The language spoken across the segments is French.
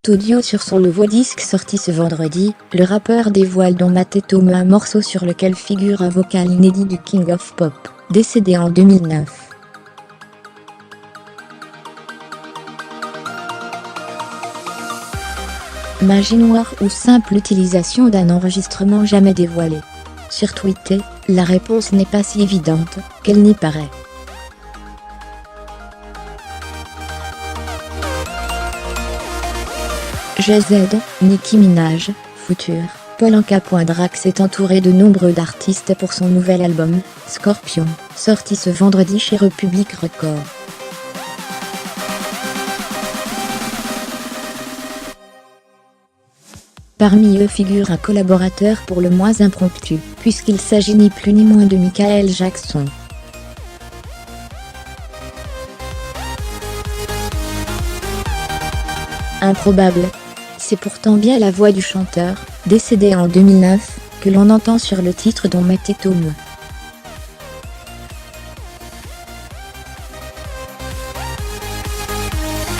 audio sur son nouveau disque sorti ce vendredi, le rappeur dévoile dans Matetome un morceau sur lequel figure un vocal inédit du King of Pop, décédé en 2009. Magie noire ou simple utilisation d'un enregistrement jamais dévoilé? Sur Twitter, la réponse n'est pas si évidente qu'elle n'y paraît. Jay-Z, Nicki Minaj, Future, Paul Anka. Drax est entouré de nombreux d'artistes pour son nouvel album, Scorpion, sorti ce vendredi chez Republic Records. Parmi eux figure un collaborateur pour le moins impromptu, puisqu'il s'agit ni plus ni moins de Michael Jackson. Improbable. C'est pourtant bien la voix du chanteur, décédé en 2009, que l'on entend sur le titre dont Matetome.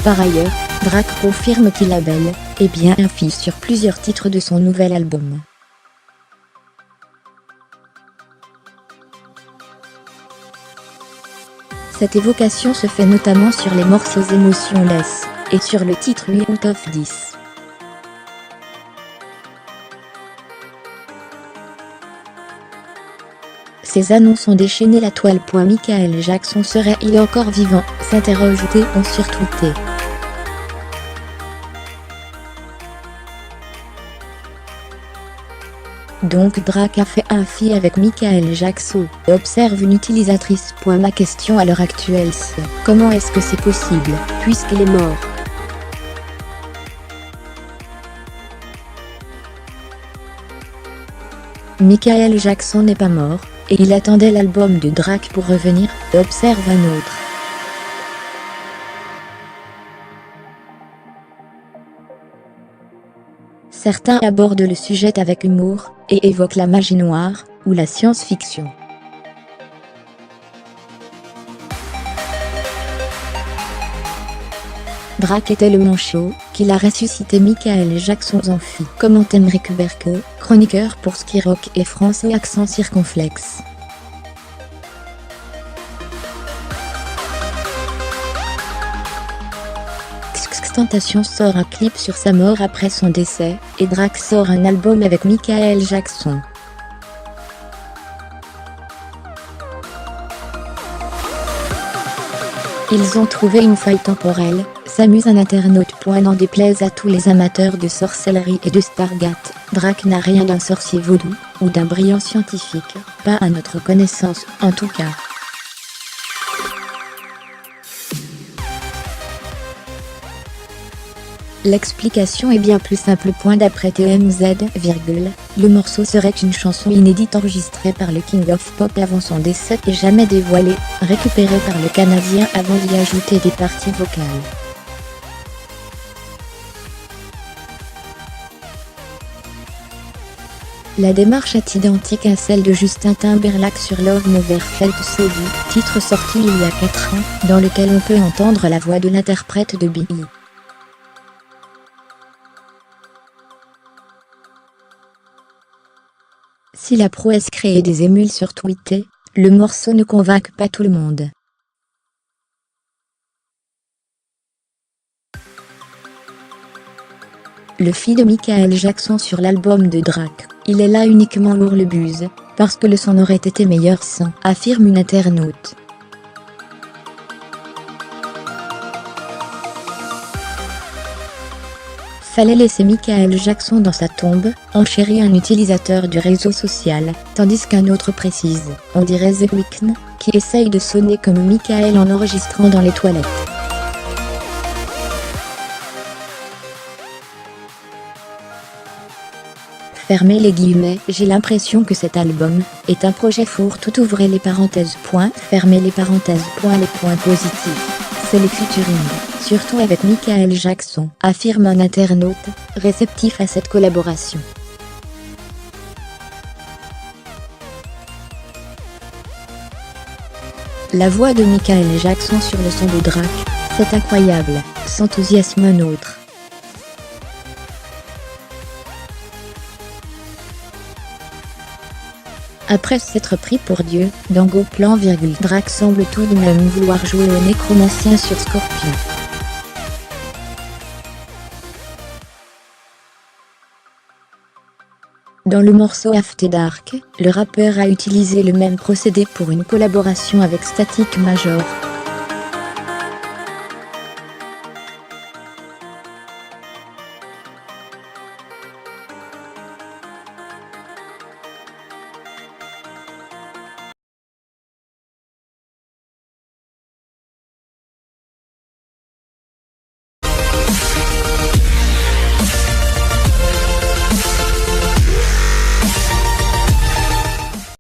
Par ailleurs, Drake confirme qu'il a bel et bien un feat sur plusieurs titres de son nouvel album. Cette évocation se fait notamment sur les morceaux Emotionless et sur le titre 8 Out of 10. Ces annonces ont déchaîné la toile. Michael Jackson serait-il encore vivant, s'interroge Théon sur Twitter. Donc Drake a fait un feat avec Michael Jackson, observe une utilisatrice. Ma question à l'heure actuelle c'est: comment est-ce que c'est possible, puisqu'il est mort? Michael Jackson n'est pas mort, et il attendait l'album de Drake pour revenir, observe un autre. Certains abordent le sujet avec humour, et évoquent la magie noire, ou la science-fiction. Drake était le manchot, qu'il a ressuscité Michael Jackson en fit. Commente Emeric Berco, chroniqueur pour Skyrock et Français accent circonflexe. XXXTentacion sort un clip sur sa mort après son décès, et Drake sort un album avec Michael Jackson. Ils ont trouvé une faille temporelle, s'amuse un internaute. N'en déplaise à tous les amateurs de sorcellerie et de Stargate, Drake n'a rien d'un sorcier vaudou, ou d'un brillant scientifique, pas à notre connaissance, en tout cas. L'explication est bien plus simple. D'après TMZ, le morceau serait une chanson inédite enregistrée par le King of Pop avant son décès et jamais dévoilée, récupérée par le Canadien avant d'y ajouter des parties vocales. La démarche est identique à celle de Justin Timberlake sur Love Never Felt So Good, titre sorti il y a 4 ans, dans lequel on peut entendre la voix de l'interprète de Billie. Si la prouesse crée des émules sur Twitter, le morceau ne convainc pas tout le monde. Le feat de Michael Jackson sur l'album de Drake, il est là uniquement pour le buzz, parce que le son aurait été meilleur sans, affirme une internaute. Fallait laisser Michael Jackson dans sa tombe, enchérit un utilisateur du réseau social, tandis qu'un autre précise: on dirait The Weeknd, qui essaye de sonner comme Michael en enregistrant dans les toilettes. Fermez les guillemets. J'ai l'impression que cet album est un projet fourre tout. Ouvrez les parenthèses. Fermez les parenthèses. Les points positifs. C'est le featuring, surtout avec Michael Jackson, affirme un internaute, réceptif à cette collaboration. La voix de Michael Jackson sur le son de Drake, c'est incroyable, s'enthousiasme un autre. Après s'être pris pour Dieu, dans Goplan, Drac semble tout de même vouloir jouer au nécromancien sur Scorpion. Dans le morceau After Dark, le rappeur a utilisé le même procédé pour une collaboration avec Static Major.